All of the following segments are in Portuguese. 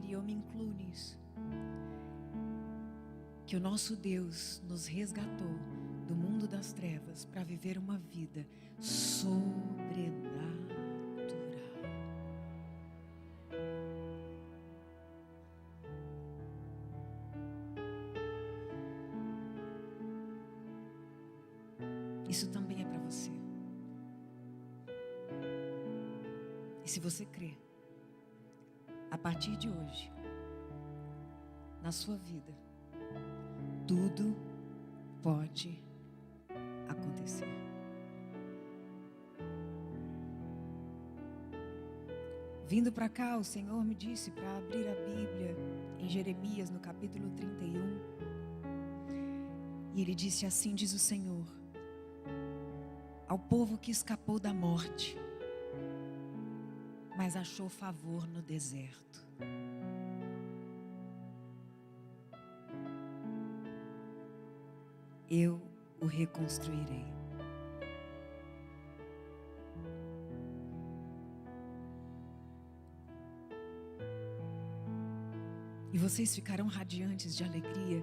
acreditar, e eu me incluo nisso, que o nosso Deus nos resgatou do mundo das trevas para viver uma vida sobrenatural. Isso também é para você. E se você crê, a partir de hoje, na sua vida, tudo pode acontecer. Vindo para cá, o Senhor me disse para abrir a Bíblia em Jeremias, no capítulo 31. E Ele disse assim: diz o Senhor, ao povo que escapou da morte, mas achou favor no deserto. Eu o reconstruirei. E vocês ficarão radiantes de alegria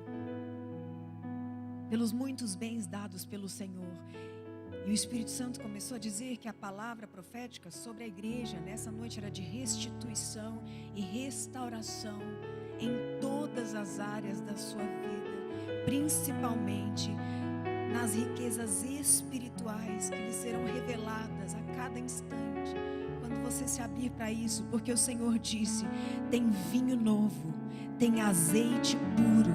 pelos muitos bens dados pelo Senhor. E o Espírito Santo começou a dizer que a palavra profética sobre a igreja nessa noite era de restituição e restauração em todas as áreas da sua vida, principalmente nas riquezas espirituais que lhe serão reveladas a cada instante, quando você se abrir para isso, porque o Senhor disse: tem vinho novo, tem azeite puro,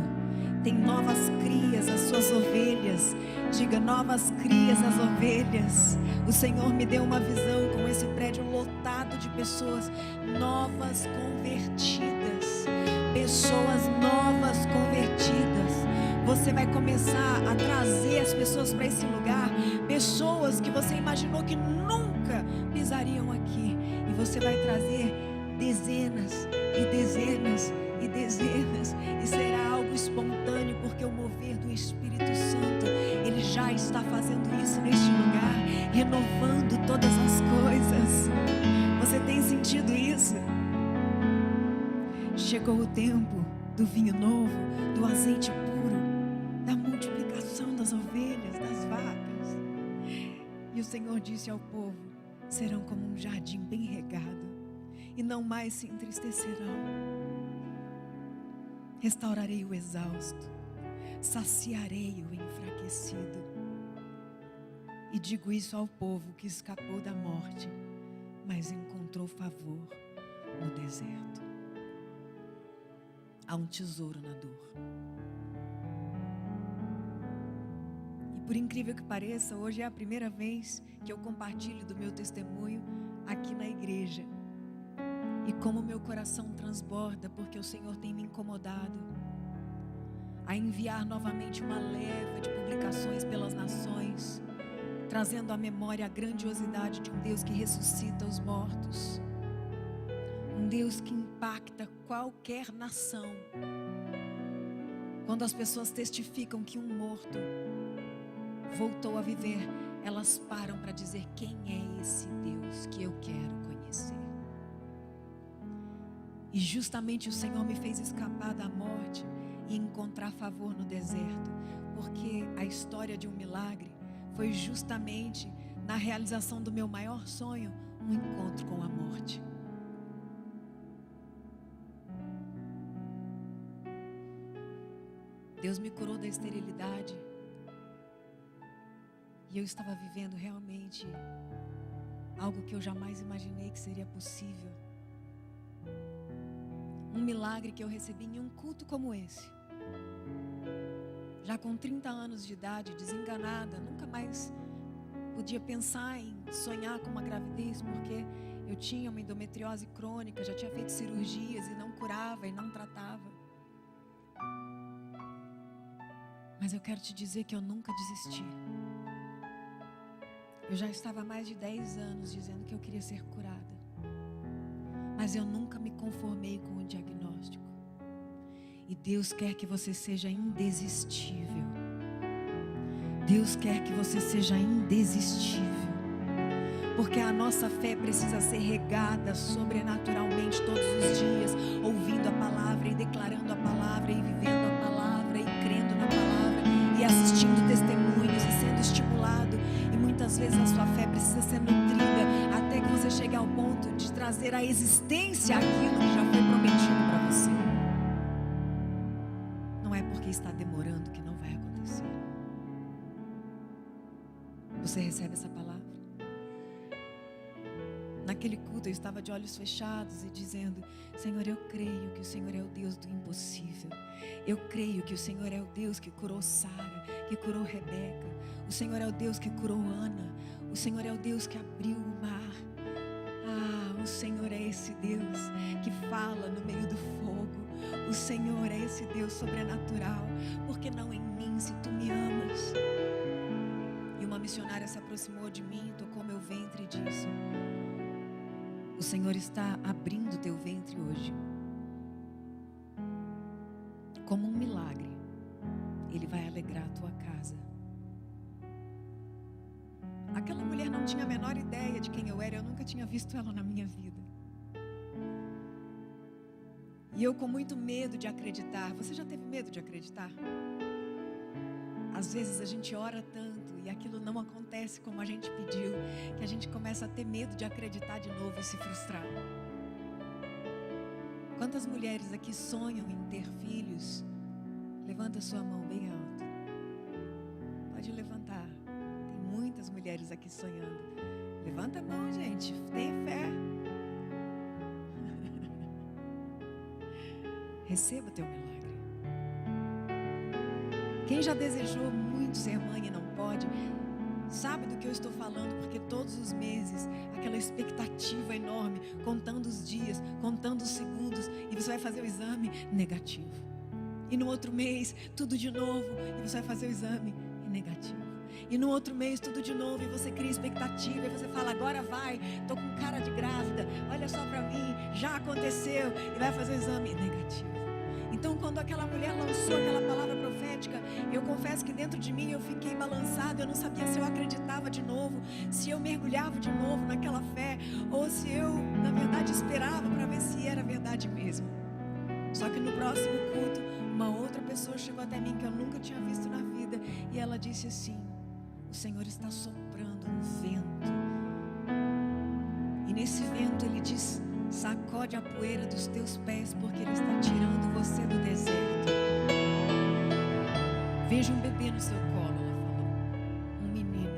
tem novas crias as suas ovelhas. Diga: novas crias as ovelhas. O Senhor me deu uma visão com esse prédio lotado de pessoas novas convertidas. Pessoas novas convertidas. Você vai começar a trazer as pessoas para esse lugar. Pessoas que você imaginou que nunca pisariam aqui. E você vai trazer dezenas e dezenas e dezenas. E será algo espontâneo, porque o mover do Espírito Santo, Ele já está fazendo isso neste lugar, renovando todas as coisas. Você tem sentido isso? Chegou o tempo do vinho novo, do azeite puro, da multiplicação das ovelhas, das vacas. E o Senhor disse ao povo: serão como um jardim bem regado, e não mais se entristecerão. Restaurarei o exausto, saciarei o enfraquecido. E digo isso ao povo que escapou da morte, mas encontrou favor no deserto. Há um tesouro na dor. E por incrível que pareça, hoje é a primeira vez que eu compartilho do meu testemunho aqui na igreja. E como meu coração transborda, porque o Senhor tem me incomodado a enviar novamente uma leva de publicações pelas nações, trazendo à memória a grandiosidade de um Deus que ressuscita os mortos, um Deus que impacta qualquer nação. Quando as pessoas testificam que um morto voltou a viver, elas param para dizer: quem é esse Deus que eu quero conhecer? E justamente o Senhor me fez escapar da morte e encontrar favor no deserto, porque a história de um milagre foi justamente na realização do meu maior sonho, um encontro com a morte. Deus me curou da esterilidade e eu estava vivendo realmente algo que eu jamais imaginei que seria possível. Um milagre que eu recebi em um culto como esse. Já com 30 anos de idade, desenganada, nunca mais podia pensar em sonhar com uma gravidez, porque eu tinha uma endometriose crônica, já tinha feito cirurgias e não curava e não tratava. Mas eu quero te dizer que eu nunca desisti. Eu já estava há mais de 10 anos dizendo que eu queria ser curada. Mas eu nunca me conformei com o diagnóstico. E Deus quer que você seja indesistível. Deus quer que você seja indesistível. Porque a nossa fé precisa ser regada sobrenaturalmente todos os dias, ouvindo a trazer à existência aquilo que já foi prometido para você. Não é porque está demorando que não vai acontecer. Você recebe essa palavra? Naquele culto eu estava de olhos fechados e dizendo: Senhor, eu creio que o Senhor é o Deus do impossível. Eu creio que o Senhor é o Deus que curou Sara, que curou Rebeca. O Senhor é o Deus que curou Ana. O Senhor é o Deus que abriu o mar. O Senhor é esse Deus que fala no meio do fogo. O Senhor é esse Deus sobrenatural. Porque não em mim, se tu me amas? E uma missionária se aproximou de mim, tocou meu ventre e disse: o Senhor está abrindo teu ventre hoje. Como um milagre, Ele vai alegrar a tua casa. Aquela mulher não tinha a menor ideia de quem eu era. Eu nunca tinha visto ela na minha vida. E eu com muito medo de acreditar. Você já teve medo de acreditar? Às vezes a gente ora tanto e aquilo não acontece como a gente pediu, que a gente começa a ter medo de acreditar de novo e se frustrar. Quantas mulheres aqui sonham em ter filhos? Levanta sua mão bem alto. Pode levantar. Tem muitas mulheres aqui sonhando. Levanta a mão, gente. Tenha fé. Receba teu milagre. Quem já desejou muito ser mãe e não pode, sabe do que eu estou falando, porque todos os meses, aquela expectativa enorme, contando os dias, contando os segundos, e você vai fazer o exame negativo. E no outro mês, tudo de novo, e você vai fazer o exame negativo. E no outro mês, tudo de novo, e você cria expectativa, e você fala: agora vai, tô com cara de grávida, olha só pra mim, já aconteceu, e vai fazer o exame negativo. Então, quando aquela mulher lançou aquela palavra profética, eu confesso que dentro de mim eu fiquei balançado. Eu não sabia se eu acreditava de novo, se eu mergulhava de novo naquela fé, ou se eu, na verdade, esperava para ver se era verdade mesmo. Só que no próximo culto, uma outra pessoa chegou até mim que eu nunca tinha visto na vida, e ela disse assim: o Senhor está soprando um vento, e nesse vento Ele diz: sacode a poeira dos teus pés, porque Ele está tirando você do deserto. Veja um bebê no seu colo, ela falou, um menino.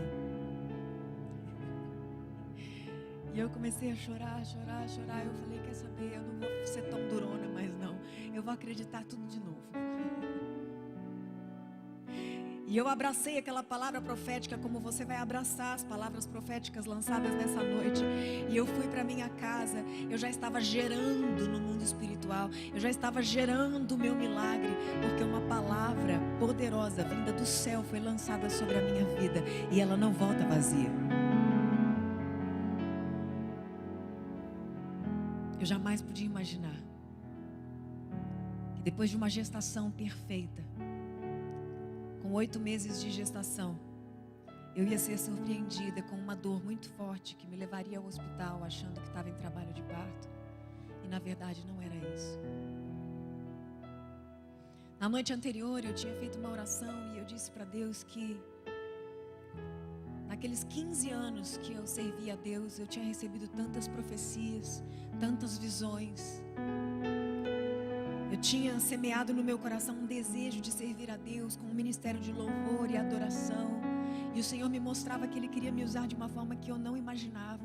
E eu comecei a chorar. Eu falei: quer saber, eu não vou ser tão durona mais não, eu vou acreditar tudo de novo. E eu abracei aquela palavra profética como você vai abraçar as palavras proféticas lançadas nessa noite. E eu fui para minha casa. Eu já estava gerando no mundo espiritual. Eu já estava gerando o meu milagre. Porque uma palavra poderosa vinda do céu foi lançada sobre a minha vida. E ela não volta vazia. Eu jamais podia imaginar que depois de uma gestação perfeita, com 8 meses de gestação, eu ia ser surpreendida com uma dor muito forte que me levaria ao hospital achando que estava em trabalho de parto. E na verdade não era isso. Na noite anterior eu tinha feito uma oração e eu disse para Deus que naqueles 15 anos que eu servia a Deus, eu tinha recebido tantas profecias, tantas visões. Eu tinha semeado no meu coração um desejo de servir a Deus com um ministério de louvor e adoração. E o Senhor me mostrava que Ele queria me usar de uma forma que eu não imaginava.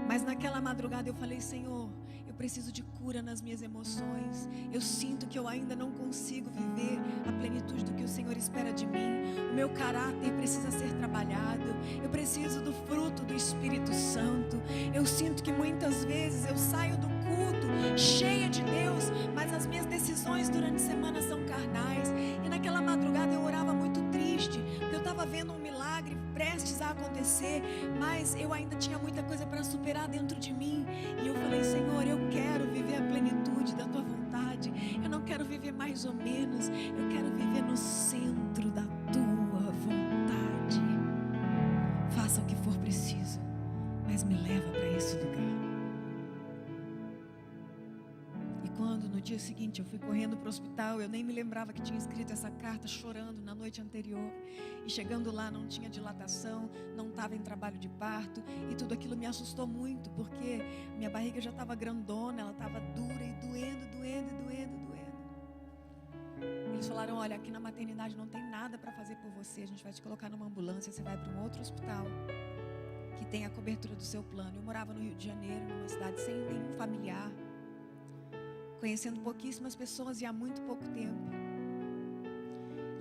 Mas naquela madrugada eu falei: Senhor, eu preciso de cura nas minhas emoções. Eu sinto que eu ainda não consigo viver a plenitude do que o Senhor espera de mim. O meu caráter precisa ser trabalhado. Eu preciso do fruto do Espírito Santo. Eu sinto que muitas vezes eu saio do culto cheia de Deus, mas as minhas decisões durante a semana são carnais. E naquela madrugada eu orava muito triste, porque eu estava vendo um milagre prestes a acontecer, mas eu ainda tinha muita coisa para superar dentro de mim. E eu falei: Senhor, eu quero viver a plenitude da Tua vontade. Eu não quero viver mais ou menos, eu quero viver no centro da Tua vontade. Faça o que for preciso, mas me leva para esse lugar. E quando chegando no dia seguinte, eu fui correndo para o hospital. Eu nem me lembrava que tinha escrito essa carta, chorando na noite anterior. E chegando lá, não tinha dilatação, não estava em trabalho de parto. E tudo aquilo me assustou muito, porque minha barriga já estava grandona, ela estava dura e doendo. Eles falaram: olha, aqui na maternidade não tem nada para fazer por você. A gente vai te colocar numa ambulância, você vai para um outro hospital que tem a cobertura do seu plano. Eu morava no Rio de Janeiro, numa cidade sem nenhum familiar, conhecendo pouquíssimas pessoas e há muito pouco tempo.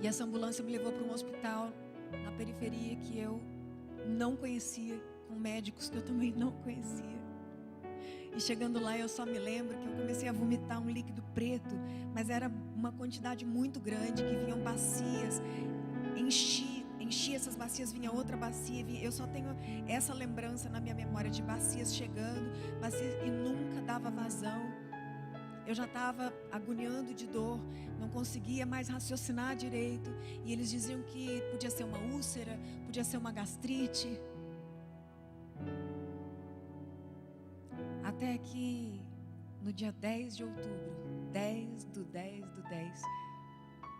E essa ambulância me levou para um hospital na periferia que eu não conhecia, com médicos que eu também não conhecia. E chegando lá, eu só me lembro que eu comecei a vomitar um líquido preto, mas era uma quantidade muito grande, que vinham bacias, enchia essas bacias, vinha outra bacia, eu só tenho essa lembrança na minha memória de bacias chegando, bacias, e nunca dava vazão. Eu já estava agoniando de dor, não conseguia mais raciocinar direito, e eles diziam que podia ser uma úlcera, podia ser uma gastrite. Até que no dia 10 de outubro, 10 do 10 do 10,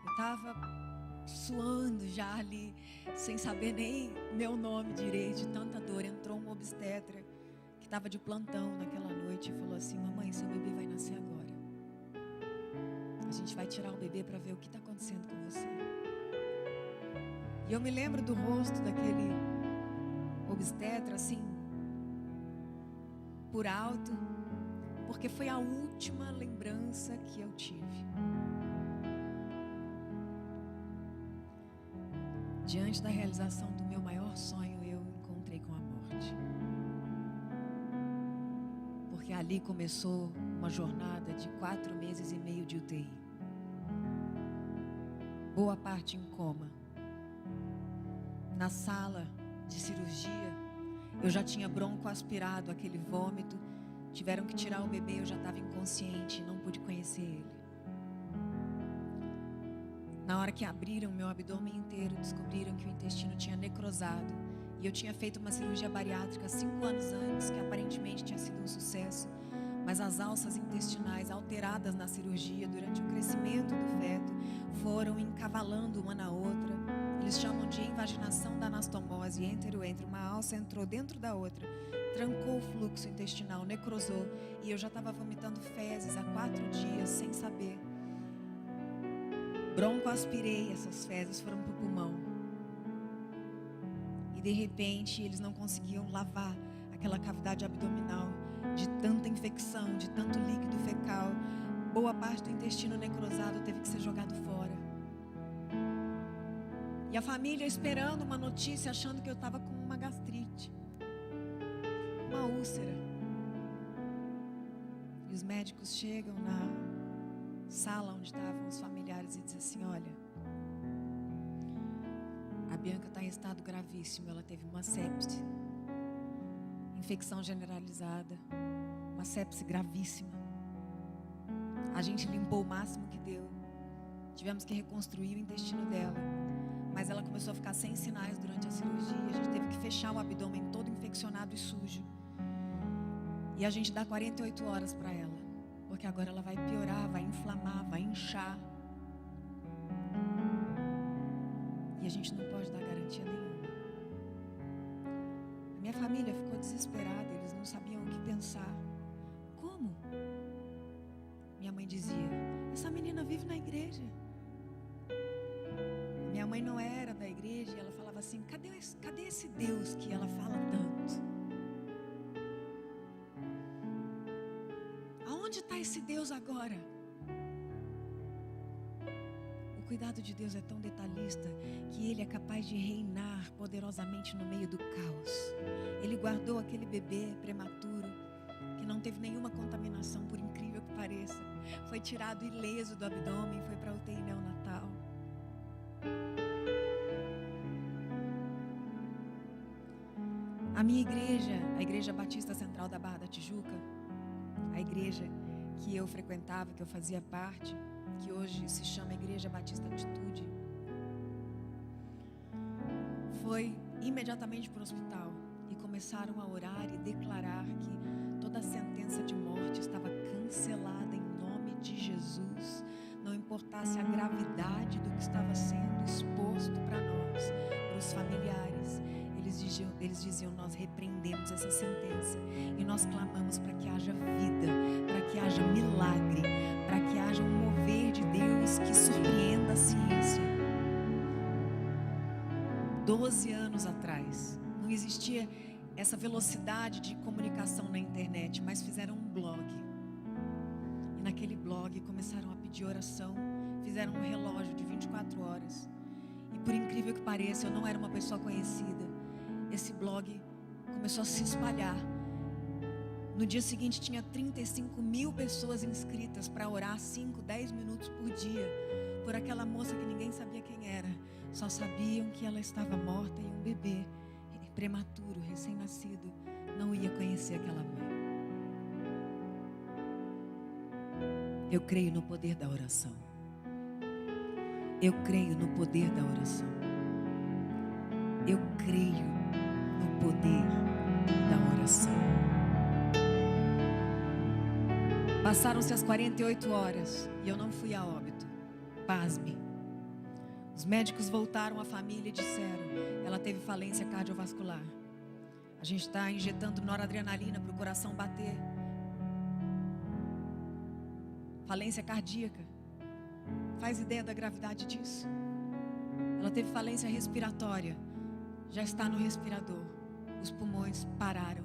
eu estava suando já ali, sem saber nem meu nome direito, de tanta dor. Entrou um obstetra que estava de plantão naquela noite e falou assim: mamãe, seu bebê vai nascer agora. A gente vai tirar o bebê para ver o que está acontecendo com você. E eu me lembro do rosto daquele obstetra, assim, por alto, porque foi a última lembrança que eu tive. Diante da realização do meu maior sonho, eu encontrei com a morte. Porque ali começou uma jornada de 4 meses e meio de UTI. Boa parte em coma. Na sala de cirurgia, eu já tinha broncoaspirado aquele vômito. Tiveram que tirar o bebê, eu já estava inconsciente, não pude conhecer ele. Na hora que abriram meu abdômen inteiro, descobriram que o intestino tinha necrosado. E eu tinha feito uma cirurgia bariátrica 5 anos antes, que aparentemente tinha sido um sucesso. Mas as alças intestinais alteradas na cirurgia, durante o crescimento do feto, foram encavalando uma na outra. Eles chamam de invaginação da anastomose. Êntero-êntero, uma alça entrou dentro da outra, trancou o fluxo intestinal, necrosou. E eu já estava vomitando fezes há 4 dias, sem saber. Broncoaspirei essas fezes, foram para o pulmão. E de repente eles não conseguiam lavar aquela cavidade abdominal de tanta infecção, de tanto líquido fecal. Boa parte do intestino necrosado teve que ser jogado fora. E a família esperando uma notícia, achando que eu estava com uma gastrite, uma úlcera. E os médicos chegam na sala onde estavam os familiares e dizem assim: olha, a Bianca está em estado gravíssimo, ela teve uma sepse, infecção generalizada, uma sepse gravíssima. A gente limpou o máximo que deu, tivemos que reconstruir o intestino dela, mas ela começou a ficar sem sinais durante a cirurgia. A gente teve que fechar o abdômen todo infeccionado e sujo, e a gente dá 48 horas para ela, porque agora ela vai piorar, vai inflamar, vai inchar. E a gente não pode dar garantia nenhuma. A minha família ficou desesperada, eles não sabiam o que pensar. Como? Minha mãe dizia: essa menina vive na igreja. Minha mãe não era da igreja e ela falava assim: cadê esse Deus que ela fala tanto? Aonde está esse Deus agora? O cuidado de Deus é tão detalhista que Ele é capaz de reinar poderosamente no meio do caos. Ele guardou aquele bebê prematuro que não teve nenhuma contaminação, por incrível que pareça. Foi tirado ileso do abdômen, foi para a UTI neonatal. A minha igreja, a Igreja Batista Central da Barra da Tijuca, a igreja que eu frequentava, que eu fazia parte, que hoje se chama Igreja Batista Atitude, foi imediatamente para o hospital e começaram a orar e declarar que toda a sentença de morte estava cancelada em nome de importasse a gravidade do que estava sendo exposto para nós, para os familiares, eles diziam: nós repreendemos essa sentença e nós clamamos para que haja vida, para que haja milagre, para que haja um mover de Deus que surpreenda a ciência. 12 anos atrás, não existia essa velocidade de comunicação na internet, mas fizeram um blog. E naquele blog começaram a pedir oração, fizeram um relógio de 24 horas. E por incrível que pareça, eu não era uma pessoa conhecida. Esse blog começou a se espalhar. No dia seguinte tinha 35 mil pessoas inscritas para orar 5, 10 minutos por dia por aquela moça que ninguém sabia quem era. Só sabiam que ela estava morta e um bebê prematuro, recém-nascido, não ia conhecer aquela mãe. Eu creio no poder da oração. Eu creio no poder da oração. Eu creio no poder da oração. Passaram-se as 48 horas e eu não fui a óbito. Pasme. Os médicos voltaram à família e disseram: ela teve falência cardiovascular. A gente está injetando noradrenalina para o coração bater. Falência cardíaca. Faz ideia da gravidade disso? Ela teve falência respiratória. Já está no respirador. Os pulmões pararam.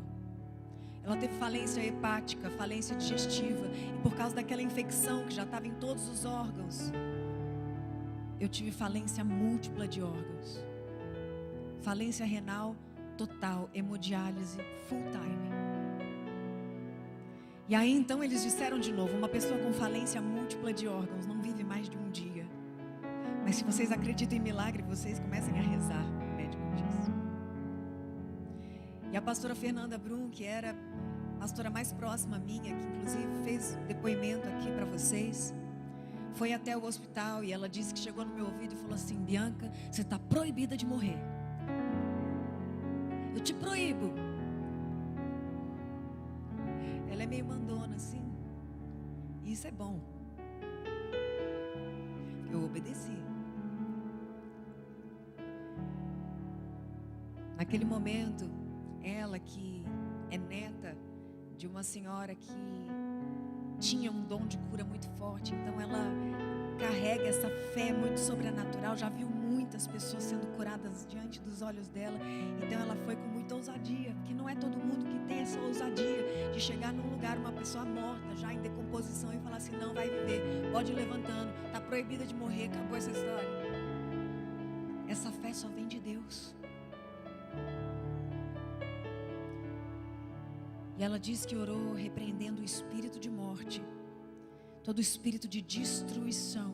Ela teve falência hepática, falência digestiva. E por causa daquela infecção que já estava em todos os órgãos, eu tive falência múltipla de órgãos. Falência renal total, hemodiálise full time. E aí então eles disseram de novo: uma pessoa com falência múltipla de órgãos não vive mais de um dia. Mas se vocês acreditam em milagre, vocês comecem a rezar, o médico disse. E a pastora Fernanda Brum, que era a pastora mais próxima minha, que inclusive fez depoimento aqui para vocês, foi até o hospital e ela disse que chegou no meu ouvido e falou assim: Bianca, você está proibida de morrer. Eu te proíbo. Ela é meio mandona assim. E isso é bom. Eu obedeci. Naquele momento, ela que é neta de uma senhora que tinha um dom de cura muito forte, então ela carrega essa fé muito sobrenatural, já viu muitas pessoas sendo curadas diante dos olhos dela, então ela foi com muita ousadia, porque não é todo mundo que tem essa ousadia de chegar num lugar, uma pessoa morta, já em decomposição, e falar assim: não, vai viver, pode ir levantando, está proibida de morrer, acabou essa história. Essa fé só vem de Deus. E ela diz que orou repreendendo o espírito de morte, todo espírito de destruição,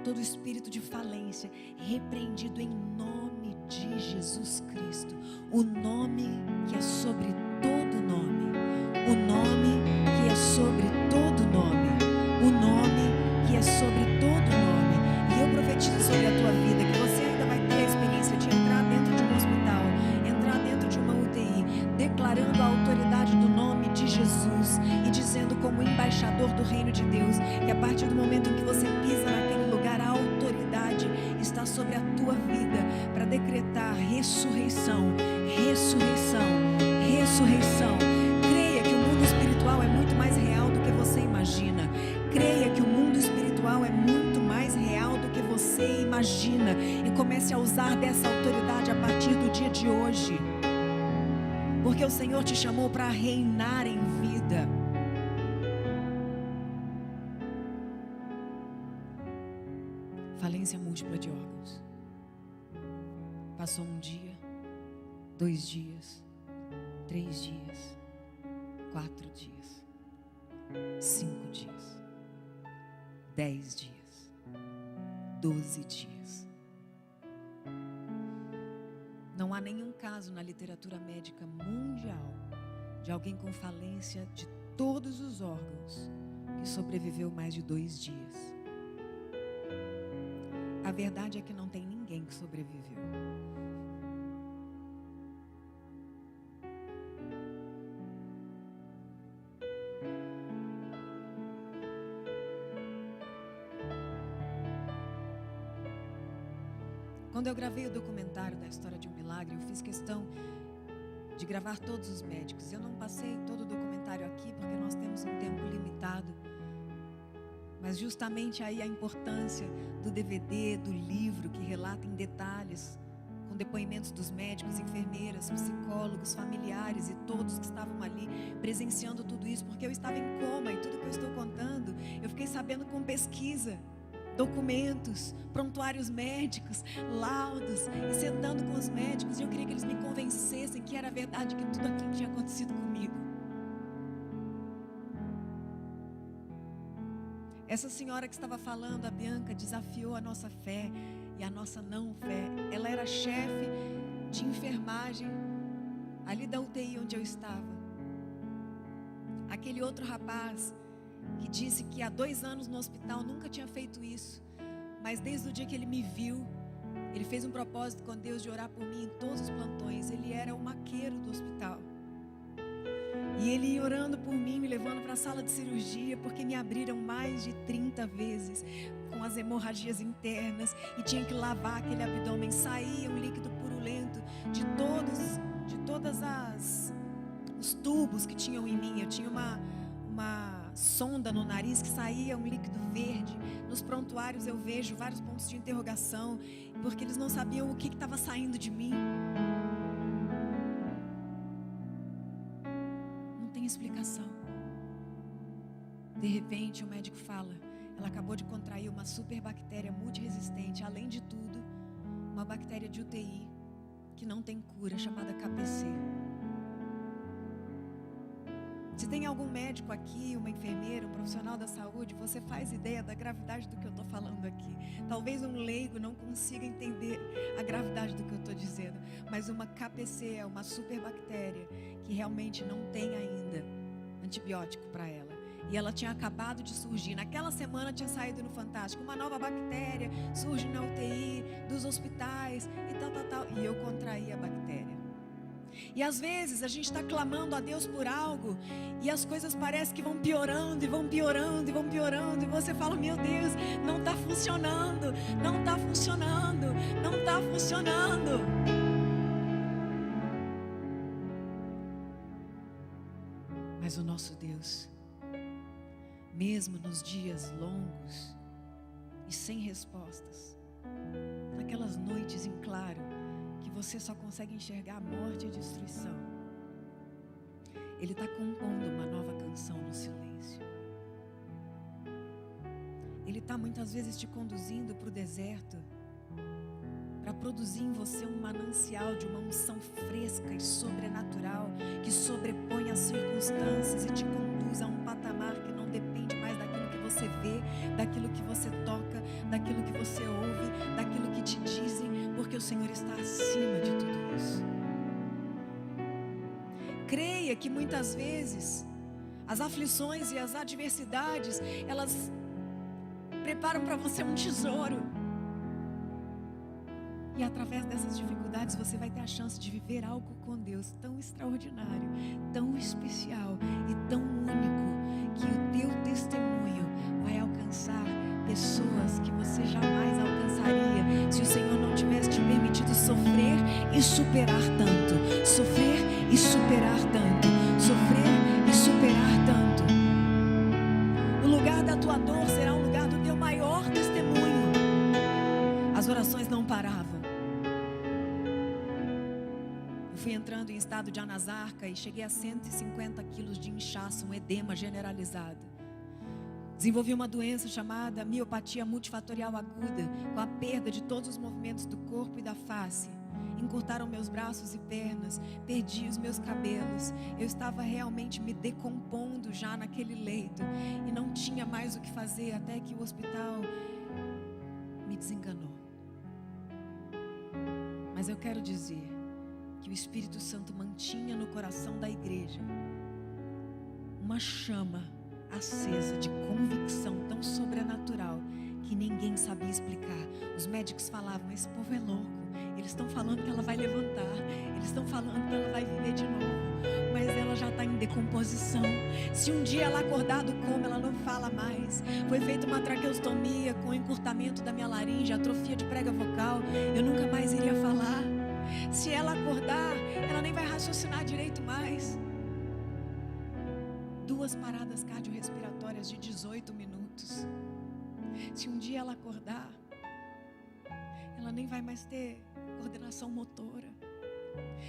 todo espírito de falência, repreendido em nome de Jesus Cristo, o nome que é sobre todo nome, o nome que é sobre todo nome, o nome que é sobre todo nome. E eu profetizo sobre a tua vida que você ainda vai ter a experiência de entrar dentro de um hospital, entrar dentro de uma UTI, declarando a autoridade do nome de Jesus e dizendo como embaixador do reino de Deus, que a partir do momento em que você pisa naquele lugar, a autoridade está sobre a tua vida para decretar ressurreição, ressurreição, ressurreição. Creia que o mundo espiritual é muito mais real do que você imagina. Creia que o mundo espiritual é muito mais real do que você imagina e comece a usar dessa autoridade a partir do dia de hoje. Porque o Senhor te chamou para reinar em vida. Falência múltipla de órgãos. Passou um dia, 2 dias, 3 dias, 4 dias, 5 dias, 10 dias, 12 dias. Não há nenhum caso na literatura médica mundial de alguém com falência de todos os órgãos que sobreviveu mais de 2 dias. A verdade é que não tem ninguém que sobreviveu. Quando eu gravei o documentário da História de um Milagre, eu fiz questão de gravar todos os médicos. Eu não passei todo o documentário aqui porque nós temos um tempo limitado. Mas justamente aí a importância do DVD, do livro, que relata em detalhes, com depoimentos dos médicos, enfermeiras, psicólogos, familiares e todos que estavam ali presenciando tudo isso, porque eu estava em coma e tudo que eu estou contando, eu fiquei sabendo com pesquisa, documentos, prontuários médicos, laudos, e sentando com os médicos, e eu queria que eles me convencessem que era verdade, que tudo aquilo tinha acontecido comigo. Essa senhora que estava falando, a Bianca, desafiou a nossa fé e a nossa não fé. Ela era chefe de enfermagem ali da UTI onde eu estava. Aquele outro rapaz que disse que há 2 anos no hospital nunca tinha feito isso, mas desde o dia que ele me viu, ele fez um propósito com Deus de orar por mim em todos os plantões. Ele era o maqueiro do hospital. E ele ia orando por mim, me levando para a sala de cirurgia, porque me abriram mais de 30 vezes com as hemorragias internas e tinha que lavar aquele abdômen. Saía um líquido purulento de todos os tubos que tinham em mim. Eu tinha uma sonda no nariz que saía um líquido verde. Nos prontuários eu vejo vários pontos de interrogação, porque eles não sabiam o que estava saindo de mim. Explicação. De repente o médico fala: ela acabou de contrair uma superbactéria multiresistente, além de tudo, uma bactéria de UTI que não tem cura, chamada KPC. Se tem algum médico aqui, uma enfermeira, um profissional da saúde, você faz ideia da gravidade do que eu estou falando aqui. Talvez um leigo não consiga entender a gravidade do que eu estou dizendo, mas uma KPC é uma superbactéria que realmente não tem ainda antibiótico para ela. E ela tinha acabado de surgir. Naquela semana tinha saído no Fantástico. Uma nova bactéria surge na UTI, dos hospitais e tal. E eu contraí a bactéria. E às vezes a gente está clamando a Deus por algo e as coisas parecem que vão piorando e vão piorando e vão piorando. E você fala: meu Deus, não está funcionando, não está funcionando, não está funcionando. Mas o nosso Deus, mesmo nos dias longos e sem respostas, naquelas noites em claro, que você só consegue enxergar a morte e a destruição, Ele está compondo uma nova canção no silêncio. Ele está muitas vezes te conduzindo para o deserto, para produzir em você um manancial de uma unção fresca e sobrenatural, que sobrepõe as circunstâncias e te conduz a um patamar que não depende mais daquilo que você vê, daquilo que você toca, daquilo que você ouve, daquilo que te dizem, porque o Senhor está acima de tudo isso. Creia que muitas vezes as aflições e as adversidades, elas preparam para você um tesouro. E através dessas dificuldades você vai ter a chance de viver algo com Deus tão extraordinário, tão especial e tão único, que o teu testemunho vai alcançar pessoas que você jamais alcançaria se o Senhor não tivesse te permitido sofrer e superar tanto. Sofrer e superar tanto. Sofrer e superar tanto. O lugar da tua dor será o lugar do teu maior testemunho. As orações não paravam. Eu fui entrando em estado de anasarca e cheguei a 150 quilos de inchaço, um edema generalizado. Desenvolvi uma doença chamada miopatia multifatorial aguda, com a perda de todos os movimentos do corpo e da face. Encurtaram meus braços e pernas, perdi os meus cabelos. Eu estava realmente me decompondo já naquele leito e não tinha mais o que fazer, até que o hospital me desenganou. Mas eu quero dizer que o Espírito Santo mantinha no coração da igreja uma chama acesa de convicção tão sobrenatural que ninguém sabia explicar. Os médicos falavam: esse povo é louco, Eles estão falando que ela vai levantar. Eles estão falando que ela vai viver de novo. Mas ela já está em decomposição. Se um dia ela acordar do coma, ela não fala mais. Foi feita uma traqueostomia com encurtamento da minha laringe, atrofia de prega vocal. Eu nunca mais iria falar. Se ela acordar, ela nem vai raciocinar direito mais. 2 paradas cardiorrespiratórias de 18 minutos. Se um dia ela acordar, ela nem vai mais ter coordenação motora.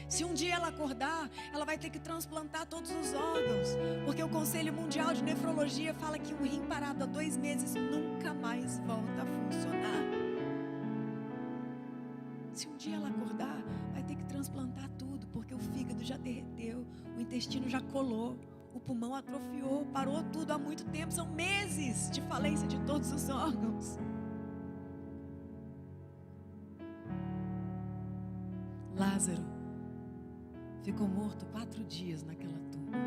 Se um dia ela acordar, ela vai ter que transplantar todos os órgãos, porque o Conselho Mundial de Nefrologia fala que um rim parado há 2 meses nunca mais volta a funcionar. Se um dia ela acordar, vai ter que transplantar tudo, porque o fígado já derreteu, o intestino já colou, o pulmão atrofiou, parou tudo há muito tempo. São meses de falência de todos os órgãos. Lázaro ficou morto 4 dias naquela tumba.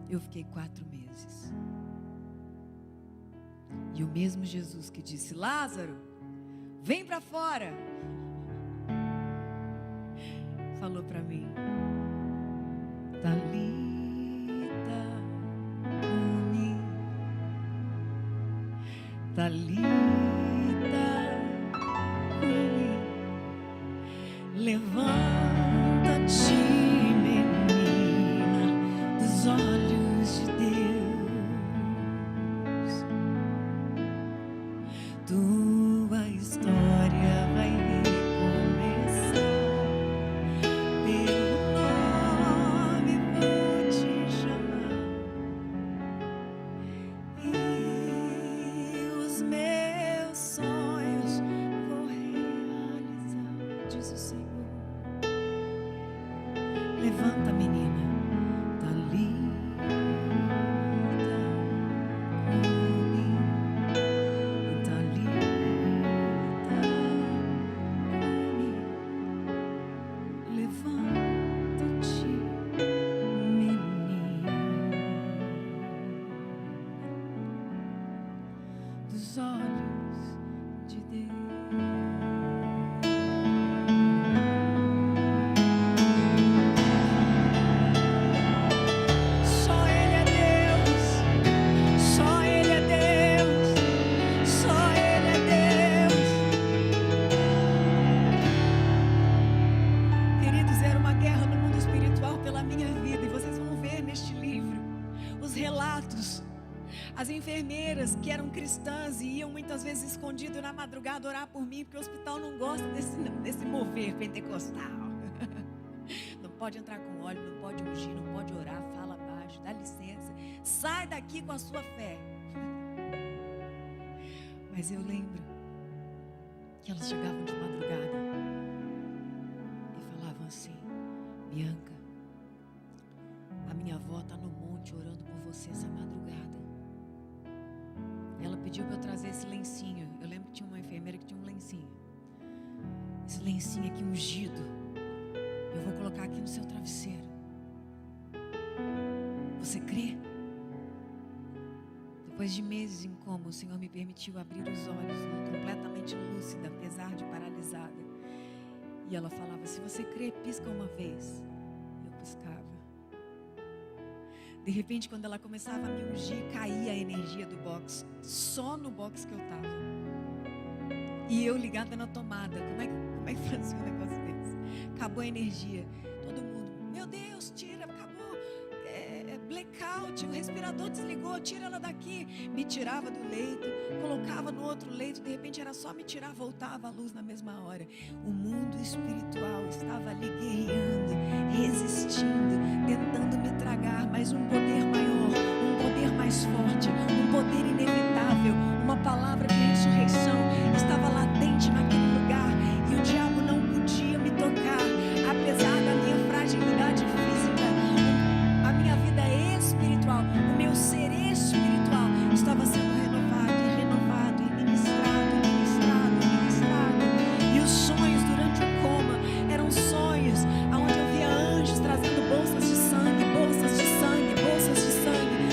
Eu fiquei 4 meses. E o mesmo Jesus que disse: Lázaro, vem para fora, falou para mim: Talita cumi, Talita cumi, levanta-te, menina, dos olhos de Deus. Tua história vai recomeçar. Pelo nome vou te chamar, e os meus sonhos vou realizar, diz o Senhor. Levanta, menina, Talita cumi, Talita cumi, levanta-te, menina, dos olhos de Deus. Só Ele é Deus, só Ele é Deus, só Ele é Deus. Queridos, era uma guerra no mundo espiritual pela minha vida, e vocês vão ver neste livro os relatos. As enfermeiras que eram cristãs e iam muitas vezes escondido na madrugada orar por mim, porque o hospital não gosta desse mover pentecostal. Não pode entrar com óleo, não pode ungir, não pode orar, fala baixo, dá licença, sai daqui com a sua fé. Mas eu lembro que elas chegavam de madrugada e falavam assim: Bianca, a minha avó está no monte orando por você essa madrugada. Ela pediu para eu trazer esse lencinho. Eu lembro que tinha uma enfermeira que tinha um lencinho. Esse lencinho aqui ungido, eu vou colocar aqui no seu travesseiro. Você crê? Depois de meses em coma, o Senhor me permitiu abrir os olhos, completamente lúcida, apesar de paralisada. E ela falava: se você crê, pisca uma vez. Eu piscava. De repente, quando ela começava a me ungir, caía a energia do box, só no box que eu estava. E eu ligada na tomada. Como é que fazia um negócio desse? Acabou a energia. Todo mundo: meu Deus, tira, acabou. Blackout, o respirador desligou, tira ela daqui. Me tirava do leito, colocava no outro leito. De repente era só me tirar, voltava a luz na mesma hora. O mundo espiritual estava ali guerreando, resistindo, tentando me tragar, mas um poder maior, um poder mais forte, um poder inevitável, uma palavra de ressurreição estava latente naquele lugar, e o diabo não podia me tocar, apesar da minha fragilidade física. A minha vida espiritual, o meu ser espiritual estava sendo renovado e renovado, e ministrado, e ministrado, e ministrado. E os sonhos durante o coma eram sonhos onde eu via anjos trazendo bolsas de sangue, bolsas de sangue, bolsas de sangue.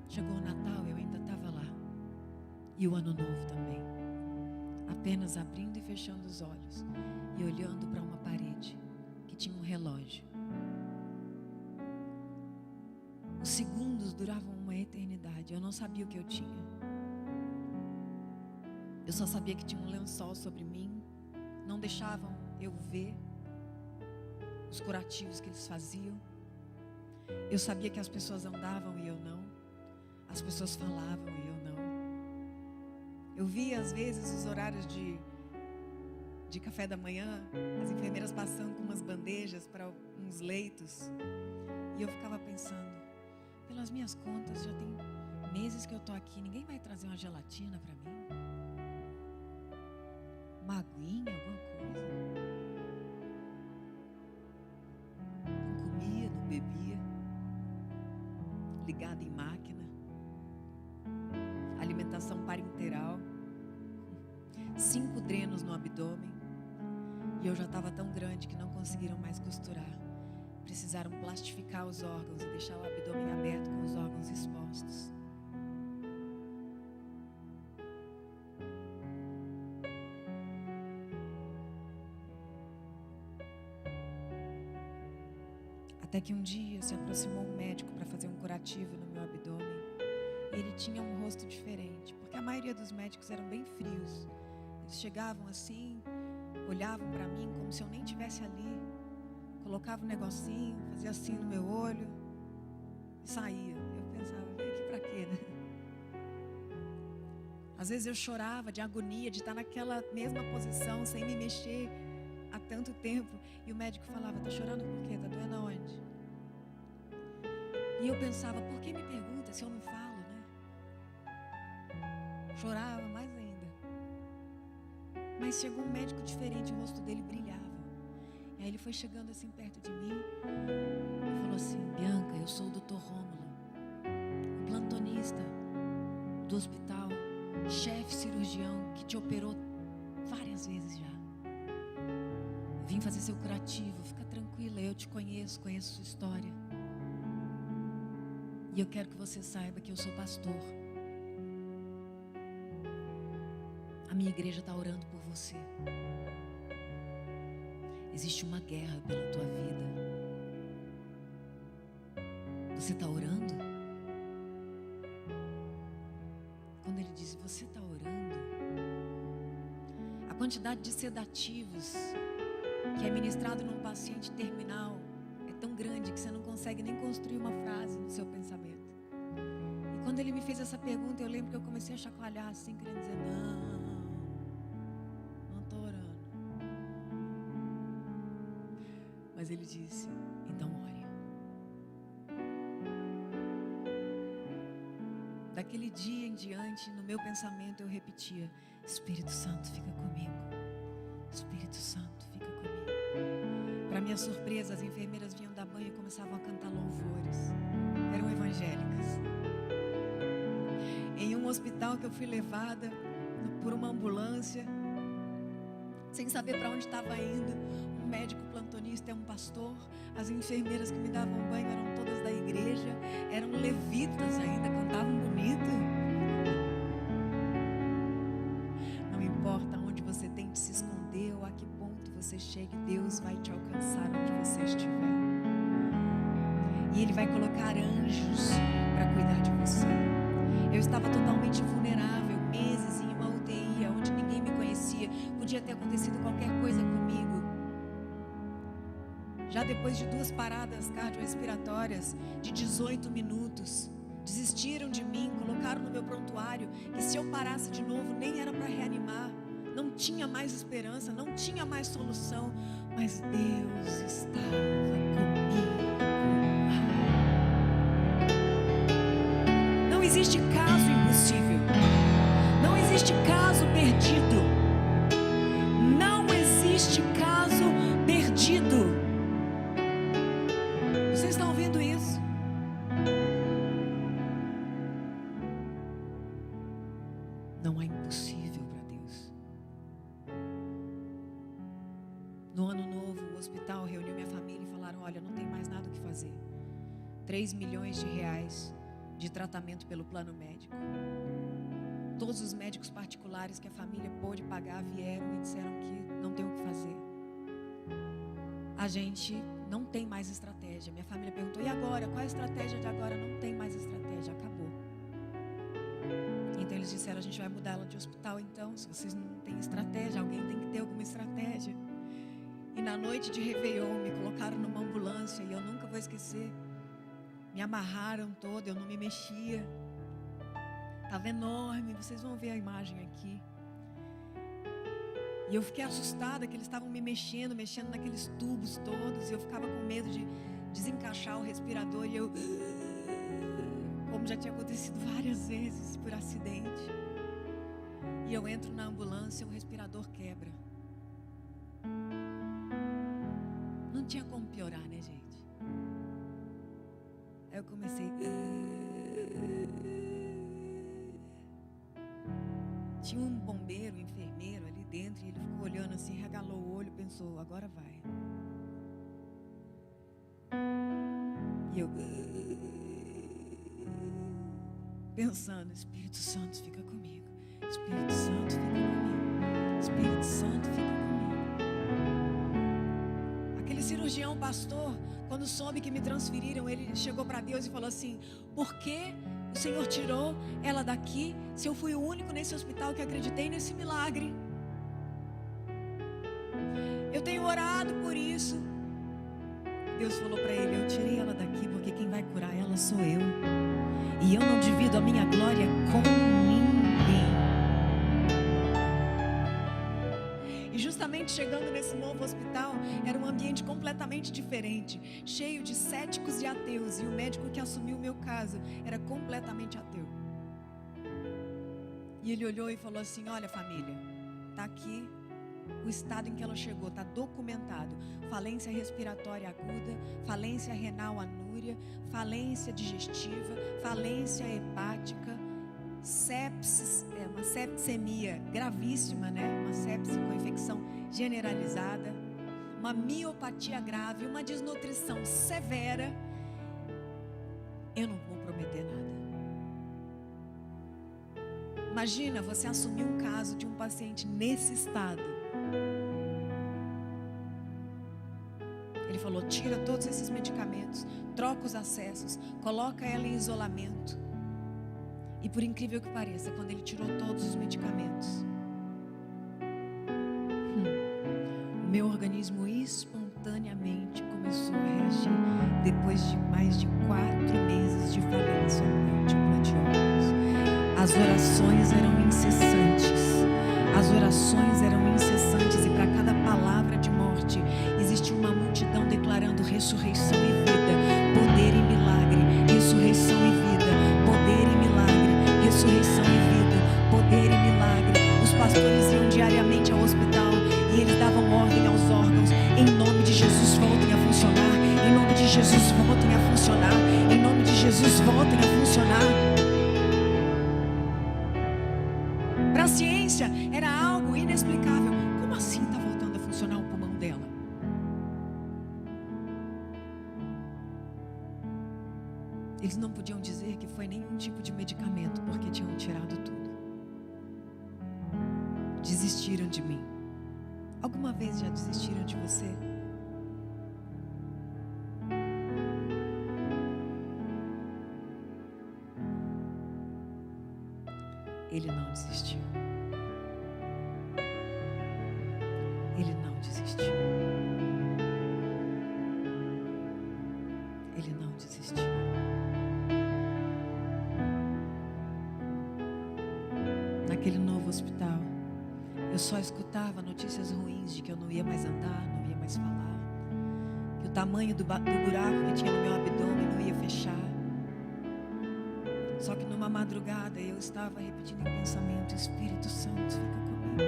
Chegou o Natal, eu ainda estava lá. E o Ano Novo também. Apenas abrindo e fechando os olhos e olhando para uma parede que tinha um relógio. Os segundos duravam uma eternidade. Eu não sabia o que eu tinha. Eu só sabia que tinha um lençol sobre mim. Não deixavam eu ver os curativos que eles faziam. Eu sabia que as pessoas andavam e eu não. As pessoas falavam e eu não. Eu via às vezes os horários de café da manhã, as enfermeiras passando com umas bandejas para uns leitos. E eu ficava pensando, pelas minhas contas, já tem meses que eu estou aqui, ninguém vai trazer uma gelatina para mim? Uma aguinha, alguma coisa? Não comia, não bebia, ligada em máquina, alimentação parenteral, 5 drenos no abdômen, e eu já estava tão grande que não conseguiram mais costurar. Precisaram plastificar os órgãos e deixar o abdômen aberto com os órgãos expostos. Até que um dia se aproximou um médico para fazer um curativo no meu abdômen. E ele tinha um rosto diferente, porque a maioria dos médicos eram bem frios. Eles chegavam assim, olhavam para mim como se eu nem estivesse ali. Colocava um negocinho, fazia assim no meu olho e saía. Eu pensava, veio aqui pra quê, né? Às vezes eu chorava de agonia, de estar naquela mesma posição, sem me mexer há tanto tempo. E o médico falava, tá chorando por quê? Tá doendo aonde? E eu pensava, por que me pergunta se eu não falo, né? Chorava mais ainda. Mas chegou um médico diferente, o rosto dele brilhava. E aí ele foi chegando assim perto de mim e falou assim, Bianca, eu sou o Dr. Rômulo, o plantonista do hospital, chefe cirurgião que te operou várias vezes já. Vim fazer seu curativo, fica tranquila, eu te conheço, conheço sua história. E eu quero que você saiba que eu sou pastor. A minha igreja está orando por você. Existe uma guerra pela tua vida. Você está orando? Quando ele diz, você está orando? A quantidade de sedativos que é ministrado num paciente terminal é tão grande que você não consegue nem construir uma frase no seu pensamento. E quando ele me fez essa pergunta, eu lembro que eu comecei a chacoalhar assim, querendo dizer, não estou orando. Mas ele disse, então ore. Daquele dia em diante, no meu pensamento eu repetia, Espírito Santo, fica comigo. Espírito Santo, fica comigo. Para minha surpresa, as enfermeiras vinham dar banho e começavam a cantar louvores. Eram evangélicas. Em um hospital que eu fui levada por uma ambulância, sem saber para onde estava indo, um médico plantonista é um pastor, as enfermeiras que me davam banho eram todas da igreja, eram levitas ainda, cantavam bonito. Não importa onde você tente se esconder ou a que ponto você chegue, Deus vai te alcançar onde você estiver. E Ele vai colocar anjos para cuidar de você. Eu estava totalmente vulnerável, meses em uma UTI, onde ninguém me conhecia. Podia ter acontecido qualquer coisa comigo. Já depois de 2 paradas cardiorrespiratórias de 18 minutos, desistiram de mim, colocaram no meu prontuário que se eu parasse de novo nem era para reanimar. Não tinha mais esperança, não tinha mais solução, mas Deus estava comigo. Não existe caso impossível, não existe caso perdido, não existe caso perdido. Vocês estão ouvindo isso? Não há impossível para Deus. No ano novo, o hospital reuniu minha família e falaram, olha, não tem mais nada o que fazer. 3 milhões de reais de tratamento pelo plano médico. Todos os médicos particulares que a família pôde pagar vieram e disseram que não tem o que fazer. A gente não tem mais estratégia. Minha família perguntou: e agora? Qual é a estratégia de agora? Não tem mais estratégia, acabou. Então eles disseram: a gente vai mudar ela de hospital. Então, se vocês não têm estratégia, alguém tem que ter alguma estratégia. E na noite de Réveillon me colocaram numa ambulância e eu nunca vou esquecer. Me amarraram toda, eu não me mexia. Estava enorme, vocês vão ver a imagem aqui. E eu fiquei assustada que eles estavam me mexendo naqueles tubos todos. E eu ficava com medo de desencaixar o respirador. E eu, como já tinha acontecido várias vezes por acidente. E eu entro na ambulância, o respirador quebra. Não tinha como piorar, né, gente? Aí eu comecei. Tinha um bombeiro, um enfermeiro ali dentro, e ele ficou olhando assim, regalou o olho, pensou: agora vai. E eu pensando: Espírito Santo, fica comigo. Espírito Santo, fica comigo. Espírito Santo, fica comigo. Aquele cirurgião pastor, quando soube que me transferiram, ele chegou para Deus e falou assim: por que o Senhor tirou ela daqui, se eu fui o único nesse hospital que acreditei nesse milagre? Eu tenho orado por isso. Deus falou para ele: eu tirei ela daqui porque quem vai curar ela sou eu. E eu não divido a minha glória com ninguém. E justamente chegando nesse novo hospital, era um ambiente completamente diferente, cheio de céticos e ateus. E o médico que assumiu o meu caso era completamente ateu. E ele olhou e falou assim: olha, família, está aqui o estado em que ela chegou, está documentado: falência respiratória aguda, falência renal anúria, falência digestiva, falência hepática, sepsis, uma septicemia gravíssima, né? Uma sepse com infecção generalizada, uma miopatia grave, uma desnutrição severa. Eu não vou prometer nada. Imagina você assumir um caso de um paciente nesse estado. Ele falou: tira todos esses medicamentos, troca os acessos, coloca ela em isolamento. E por incrível que pareça, quando ele tirou todos os medicamentos, o meu organismo espontaneamente começou a reagir depois de mais de 4 meses de falência múltipla de órgãos. As orações eram incessantes. As orações eram incessantes, e para cada palavra de morte existia uma multidão declarando ressurreição e vida, poder e milagre, ressurreição e vida, poder e milagre, ressurreição e vida, poder e milagre. Os pastores iam diariamente ao hospital e eles davam ordem aos órgãos: em nome de Jesus, voltem a funcionar, em nome de Jesus, voltem a funcionar, em nome de Jesus, voltem a funcionar. Para a ciência era algo inexplicável. Como assim está voltando a funcionar o pulmão dela? Eles não podiam dizer que foi nenhum tipo de medicamento, porque tinham tirado tudo. Desistiram de mim. Alguma vez já desistiram de você? Ele não desistiu. Ele não desistiu. Ele não desistiu. Naquele novo hospital, eu só escutava notícias ruins de que eu não ia mais andar, não ia mais falar, que o tamanho do buraco que tinha no meu abdômen não ia fechar. Só que numa madrugada eu estava repetindo em pensamento: Espírito Santo, fica comigo.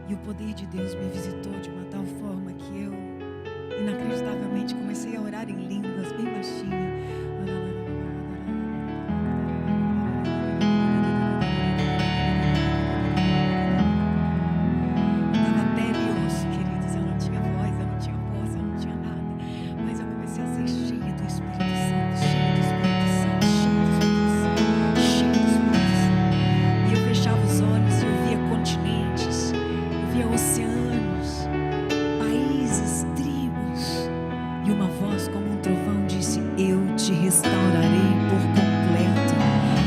E o poder de Deus me visitou de uma tal forma que eu, inacreditavelmente, comecei a orar em línguas bem baixinho. Espírito Santo, cheia do Espírito Santo. restaurarei por completo,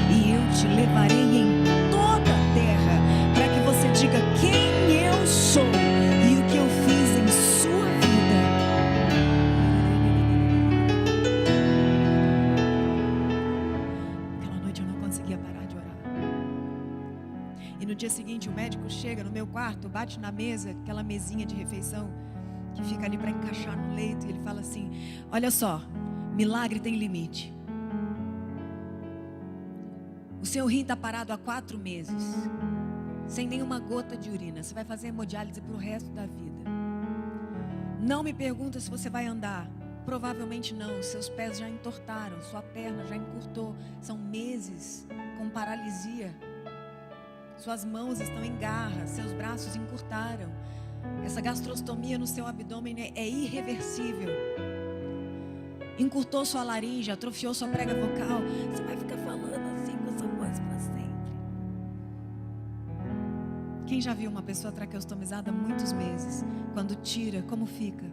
e eu te levarei em toda a terra, para que você diga quem eu sou e o que eu fiz em sua vida. Aquela noite eu não conseguia parar de orar. E no dia seguinte o médico chega no meu quarto, bate na mesa, aquela mesinha de refeição que fica ali para encaixar no leito, e ele fala assim: olha só, milagre tem limite. O seu rim está parado há 4 meses, sem nenhuma gota de urina. Você vai fazer hemodiálise para o resto da vida. Não me pergunta se você vai andar. Provavelmente não. Seus pés já entortaram, sua perna já encurtou. São meses com paralisia. Suas mãos estão em garra, seus braços encurtaram. Essa gastrostomia no seu abdômen é irreversível. Encurtou sua laringe, atrofiou sua prega vocal. Você vai ficar falando assim com essa voz para sempre. Quem já viu uma pessoa traqueostomizada há muitos meses? Quando tira, como fica?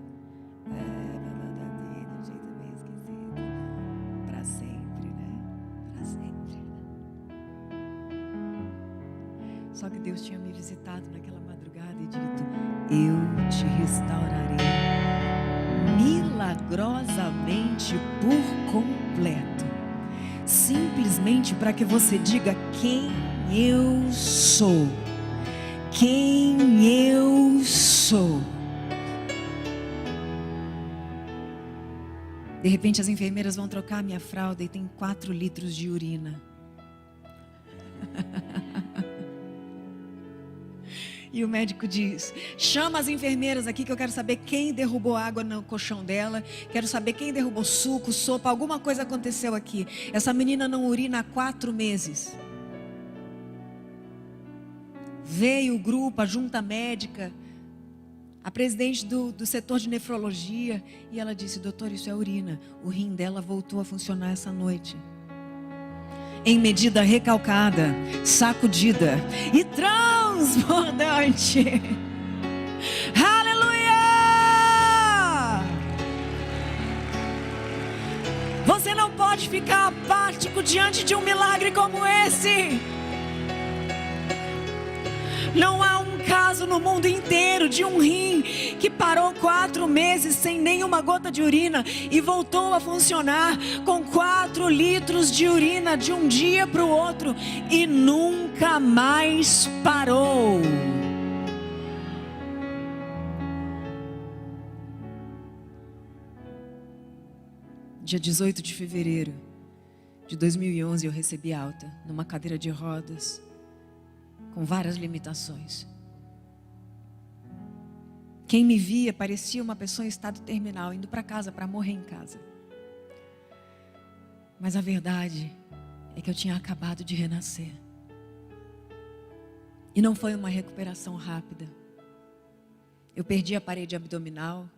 Do jeito meio esquisito. Para sempre, né? Para sempre. Só que Deus tinha me visitado naquela madrugada e dito: eu te restaurarei milagrosamente por completo, simplesmente para que você diga quem eu sou. Quem eu sou. De repente as enfermeiras vão trocar a minha fralda e tem 4 litros de urina. E o médico diz: chama as enfermeiras aqui que eu quero saber quem derrubou água no colchão dela. Quero saber quem derrubou suco, sopa, alguma coisa aconteceu aqui. Essa menina não urina há 4 meses. Veio o grupo, a junta médica, a presidente do setor de nefrologia, e ela disse: doutor, isso é urina. O rim dela voltou a funcionar essa noite. Em medida recalcada, sacudida e transbordante. Aleluia! Você não pode ficar apático diante de um milagre como esse. Não há um caso no mundo inteiro de um rim que parou 4 meses sem nenhuma gota de urina e voltou a funcionar com 4 litros de urina de um dia para o outro e nunca mais parou. Dia 18 de fevereiro de 2011 eu recebi alta numa cadeira de rodas, com várias limitações. Quem me via parecia uma pessoa em estado terminal, indo para casa para morrer em casa. Mas a verdade é que eu tinha acabado de renascer. E não foi uma recuperação rápida. Eu perdi a parede abdominal.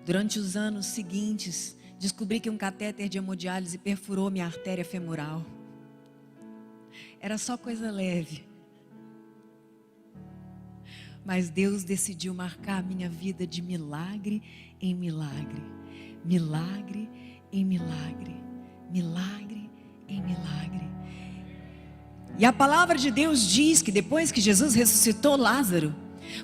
Durante os anos seguintes, descobri que um catéter de hemodiálise perfurou minha artéria femoral. Era só coisa leve. Mas Deus decidiu marcar a minha vida de milagre em milagre. Milagre em milagre. Milagre em milagre. E a palavra de Deus diz que depois que Jesus ressuscitou Lázaro,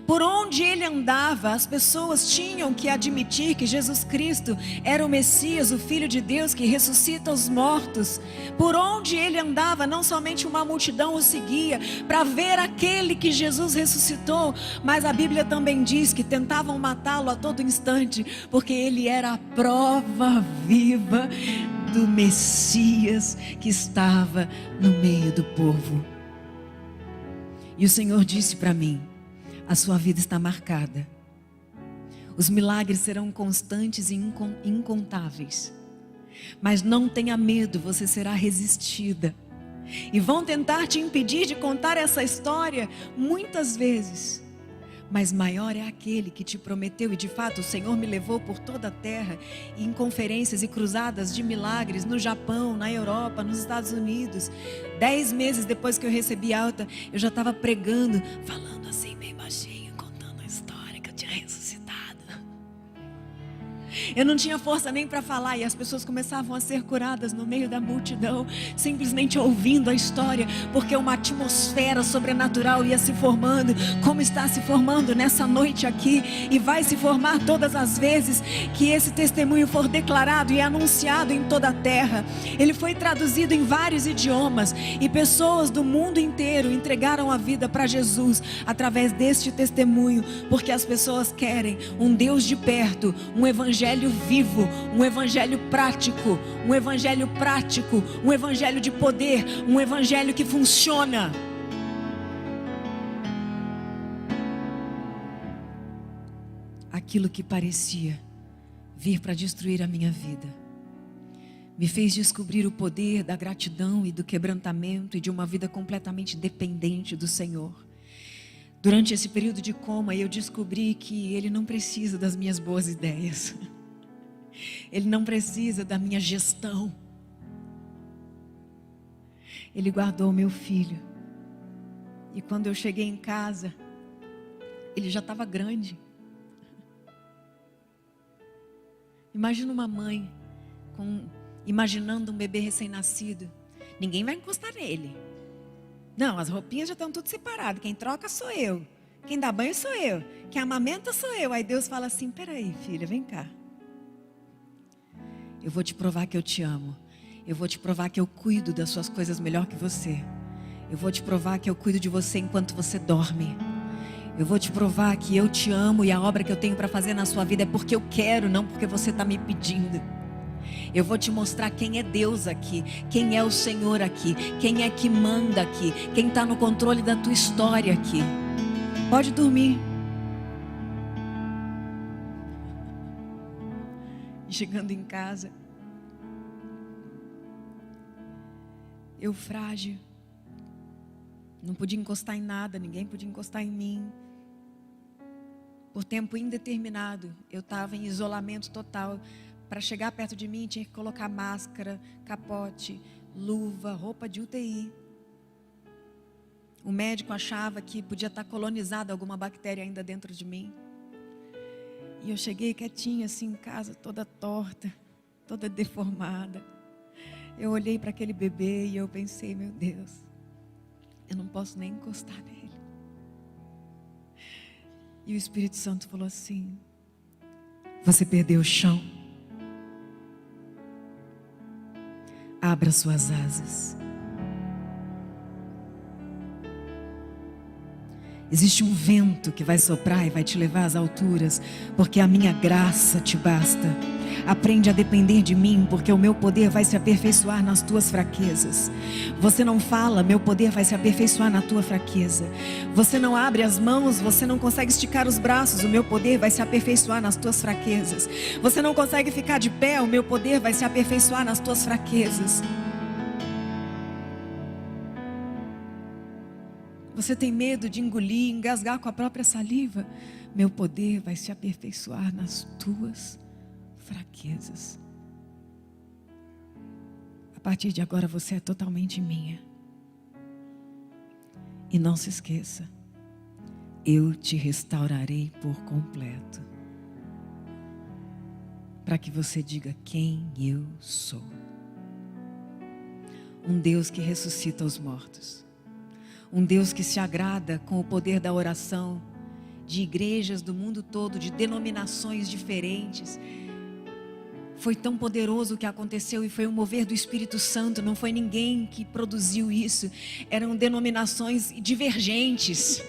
por onde ele andava, as pessoas tinham que admitir que Jesus Cristo era o Messias, o Filho de Deus que ressuscita os mortos. Por onde ele andava, não somente uma multidão o seguia para ver aquele que Jesus ressuscitou, mas a Bíblia também diz que tentavam matá-lo a todo instante, porque ele era a prova viva do Messias que estava no meio do povo. E o Senhor disse para mim: a sua vida está marcada. Os milagres serão constantes e incontáveis. Mas não tenha medo, você será resistida. E vão tentar te impedir de contar essa história muitas vezes. Mas maior é aquele que te prometeu. E de fato o Senhor me levou por toda a terra, em conferências e cruzadas de milagres no Japão, na Europa, nos Estados Unidos. 10 meses depois que eu recebi alta, eu já estava pregando, falando assim bem baixinho, contando a história que eu tinha ressuscitado. Eu não tinha força nem para falar, e as pessoas começavam a ser curadas no meio da multidão, simplesmente ouvindo a história, porque uma atmosfera sobrenatural ia se formando, como está se formando nessa noite aqui, e vai se formar todas as vezes que esse testemunho for declarado e anunciado em toda a terra. Ele foi traduzido em vários idiomas, e pessoas do mundo inteiro entregaram a vida para Jesus através deste testemunho, porque as pessoas querem um Deus de perto, um evangelho vivo, um evangelho prático, um evangelho prático, um evangelho de poder, um evangelho que funciona. Aquilo que parecia vir para destruir a minha vida me fez descobrir o poder da gratidão e do quebrantamento e de uma vida completamente dependente do Senhor. Durante esse período de coma, eu descobri que Ele não precisa das minhas boas ideias. Ele não precisa da minha gestão. Ele guardou meu filho. E quando eu cheguei em casa, ele já estava grande. Imagina uma mãe imaginando um bebê recém-nascido. Ninguém vai encostar nele. Não, as roupinhas já estão tudo separadas. Quem troca sou eu. Quem dá banho sou eu. Quem amamenta sou eu. Aí Deus fala assim: peraí, filha, vem cá. Eu vou te provar que eu te amo. Eu vou te provar que eu cuido das suas coisas melhor que você. Eu vou te provar que eu cuido de você enquanto você dorme. Eu vou te provar que eu te amo, e a obra que eu tenho para fazer na sua vida é porque eu quero, não porque você está me pedindo. Eu vou te mostrar quem é Deus aqui, quem é o Senhor aqui, quem é que manda aqui, quem está no controle da tua história aqui. Pode dormir. Chegando em casa, eu frágil, não podia encostar em nada, ninguém podia encostar em mim. Por tempo indeterminado, eu estava em isolamento total. Para chegar perto de mim, tinha que colocar máscara, capote, luva, roupa de UTI. O médico achava que podia estar colonizada alguma bactéria ainda dentro de mim. E eu cheguei quietinha assim em casa, toda torta, toda deformada. Eu olhei para aquele bebê e eu pensei: meu Deus, eu não posso nem encostar nele. E o Espírito Santo falou assim: você perdeu o chão. Abra suas asas. Existe um vento que vai soprar e vai te levar às alturas, porque a minha graça te basta. Aprende a depender de mim, porque o meu poder vai se aperfeiçoar nas tuas fraquezas. Você não fala, meu poder vai se aperfeiçoar na tua fraqueza. Você não abre as mãos, você não consegue esticar os braços, o meu poder vai se aperfeiçoar nas tuas fraquezas. Você não consegue ficar de pé, o meu poder vai se aperfeiçoar nas tuas fraquezas. Você tem medo de engolir, engasgar com a própria saliva? Meu poder vai se aperfeiçoar nas tuas fraquezas. A partir de agora você é totalmente minha. E não se esqueça, eu te restaurarei por completo, para que você diga quem eu sou. Um Deus que ressuscita os mortos. Um Deus que se agrada com o poder da oração, de igrejas do mundo todo, de denominações diferentes. Foi tão poderoso o que aconteceu, e foi um mover do Espírito Santo. Não foi ninguém que produziu isso. Eram denominações divergentes,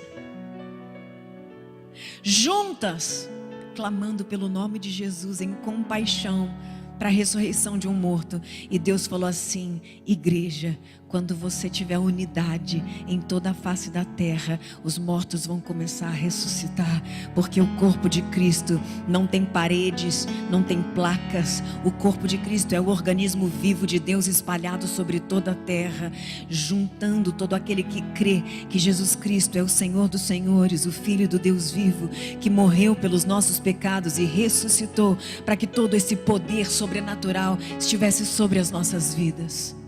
juntas, clamando pelo nome de Jesus em compaixão para a ressurreição de um morto. E Deus falou assim: igreja, quando você tiver unidade em toda a face da terra, os mortos vão começar a ressuscitar, porque o corpo de Cristo não tem paredes, não tem placas. O corpo de Cristo é o organismo vivo de Deus espalhado sobre toda a terra, juntando todo aquele que crê que Jesus Cristo é o Senhor dos senhores, o Filho do Deus vivo, que morreu pelos nossos pecados e ressuscitou para que todo esse poder sobrenatural estivesse sobre as nossas vidas.